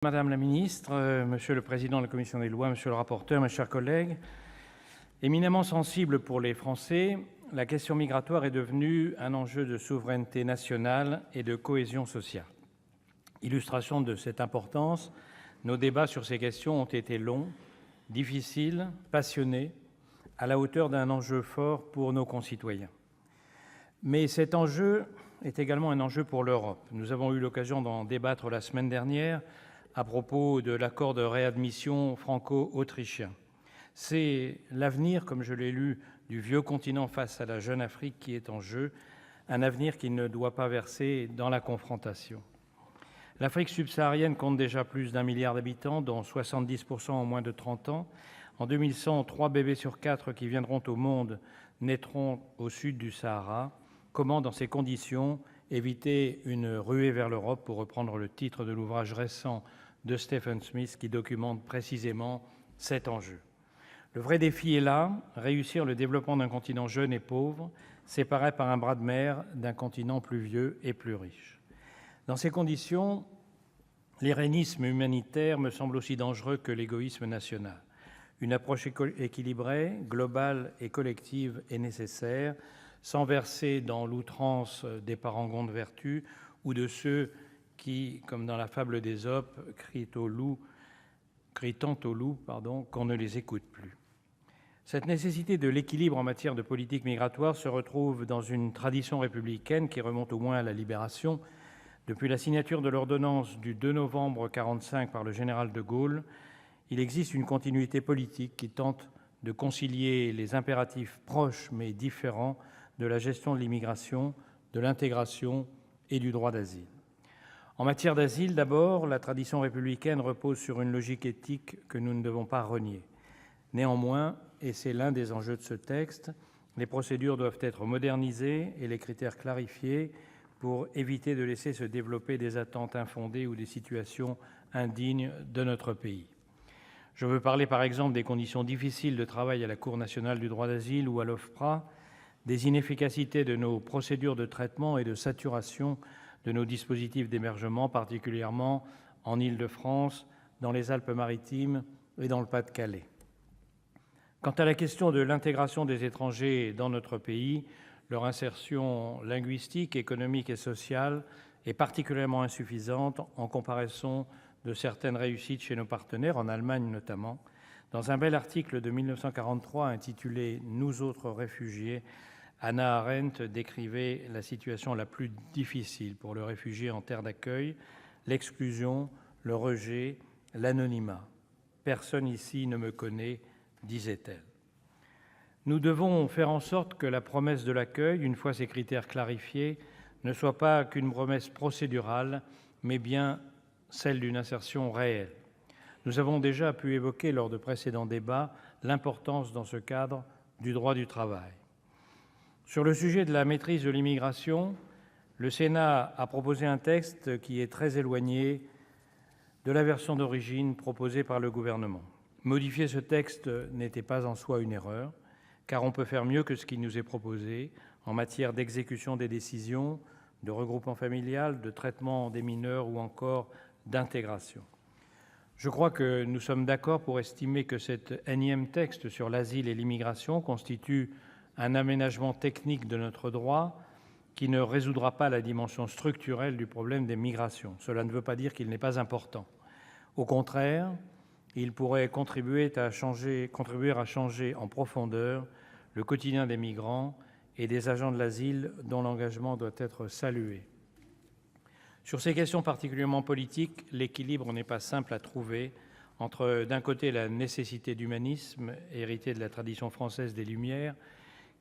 Madame la ministre, monsieur le président de la commission des lois, monsieur le rapporteur, mes chers collègues, éminemment sensible pour les Français, la question migratoire est devenue un enjeu de souveraineté nationale et de cohésion sociale. Illustration de cette importance, nos débats sur ces questions ont été longs, difficiles, passionnés, à la hauteur d'un enjeu fort pour nos concitoyens. Mais cet enjeu est également un enjeu pour l'Europe. Nous avons eu l'occasion d'en débattre la semaine dernière à propos de l'accord de réadmission franco-autrichien. C'est l'avenir, comme je l'ai lu, du vieux continent face à la jeune Afrique qui est en jeu, un avenir qui ne doit pas verser dans la confrontation. L'Afrique subsaharienne compte déjà plus d'1 milliard d'habitants, dont 70% ont moins de 30 ans. En 2100, 3 bébés sur 4 qui viendront au monde naîtront au sud du Sahara. Comment, dans ces conditions, éviter une ruée vers l'Europe, pour reprendre le titre de l'ouvrage récent de Stephen Smith qui documente précisément cet enjeu. Le vrai défi est là, réussir le développement d'un continent jeune et pauvre, séparé par un bras de mer d'un continent plus vieux et plus riche. Dans ces conditions, l'irénisme humanitaire me semble aussi dangereux que l'égoïsme national. Une approche équilibrée, globale et collective est nécessaire, sans verser dans l'outrance des parangons de vertu ou de ceux qui, comme dans la fable d'Ésope, crient tant au loup qu'on ne les écoute plus. Cette nécessité de l'équilibre en matière de politique migratoire se retrouve dans une tradition républicaine qui remonte au moins à la Libération. Depuis la signature de l'ordonnance du 2 novembre 1945 par le général de Gaulle, il existe une continuité politique qui tente de concilier les impératifs proches mais différents de la gestion de l'immigration, de l'intégration et du droit d'asile. En matière d'asile, d'abord, la tradition républicaine repose sur une logique éthique que nous ne devons pas renier. Néanmoins, et c'est l'un des enjeux de ce texte, les procédures doivent être modernisées et les critères clarifiés pour éviter de laisser se développer des attentes infondées ou des situations indignes de notre pays. Je veux parler par exemple des conditions difficiles de travail à la Cour nationale du droit d'asile ou à l'OFPRA, des inefficacités de nos procédures de traitement et de saturation de nos dispositifs d'hébergement, particulièrement en Île-de-France, dans les Alpes-Maritimes et dans le Pas-de-Calais. Quant à la question de l'intégration des étrangers dans notre pays, leur insertion linguistique, économique et sociale est particulièrement insuffisante en comparaison de certaines réussites chez nos partenaires, en Allemagne notamment. Dans un bel article de 1943 intitulé « Nous autres réfugiés », Hannah Arendt décrivait la situation la plus difficile pour le réfugié en terre d'accueil, l'exclusion, le rejet, l'anonymat. « Personne ici ne me connaît », disait-elle. Nous devons faire en sorte que la promesse de l'accueil, une fois ses critères clarifiés, ne soit pas qu'une promesse procédurale, mais bien celle d'une insertion réelle. Nous avons déjà pu évoquer lors de précédents débats l'importance dans ce cadre du droit du travail. Sur le sujet de la maîtrise de l'immigration, le Sénat a proposé un texte qui est très éloigné de la version d'origine proposée par le gouvernement. Modifier ce texte n'était pas en soi une erreur, car on peut faire mieux que ce qui nous est proposé en matière d'exécution des décisions, de regroupement familial, de traitement des mineurs ou encore d'intégration. Je crois que nous sommes d'accord pour estimer que cet énième texte sur l'asile et l'immigration constitue un aménagement technique de notre droit qui ne résoudra pas la dimension structurelle du problème des migrations. Cela ne veut pas dire qu'il n'est pas important. Au contraire, il pourrait contribuer à changer en profondeur le quotidien des migrants et des agents de l'asile dont l'engagement doit être salué. Sur ces questions particulièrement politiques, l'équilibre n'est pas simple à trouver entre, d'un côté, la nécessité d'humanisme, hérité de la tradition française des Lumières,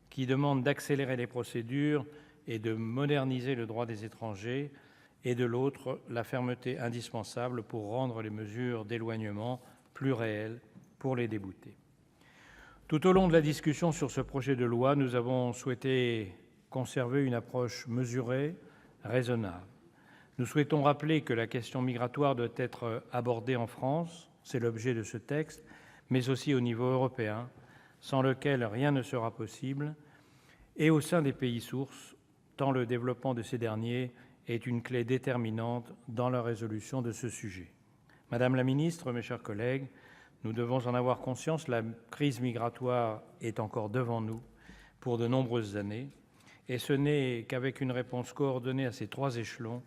qui demande d'accélérer les procédures et de moderniser le droit des étrangers, et de l'autre, la fermeté indispensable pour rendre les mesures d'éloignement plus réelles pour les déboutés. Tout au long de la discussion sur ce projet de loi, nous avons souhaité conserver une approche mesurée, raisonnable. Nous souhaitons rappeler que la question migratoire doit être abordée en France, c'est l'objet de ce texte, mais aussi au niveau européen, sans lequel rien ne sera possible, et au sein des pays sources, tant le développement de ces derniers est une clé déterminante dans la résolution de ce sujet. Madame la ministre, mes chers collègues, nous devons en avoir conscience, la crise migratoire est encore devant nous pour de nombreuses années, et ce n'est qu'avec une réponse coordonnée à ces trois échelons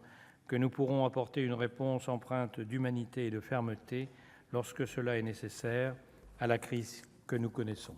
que nous pourrons apporter une réponse empreinte d'humanité et de fermeté, lorsque cela est nécessaire, à la crise que nous connaissons.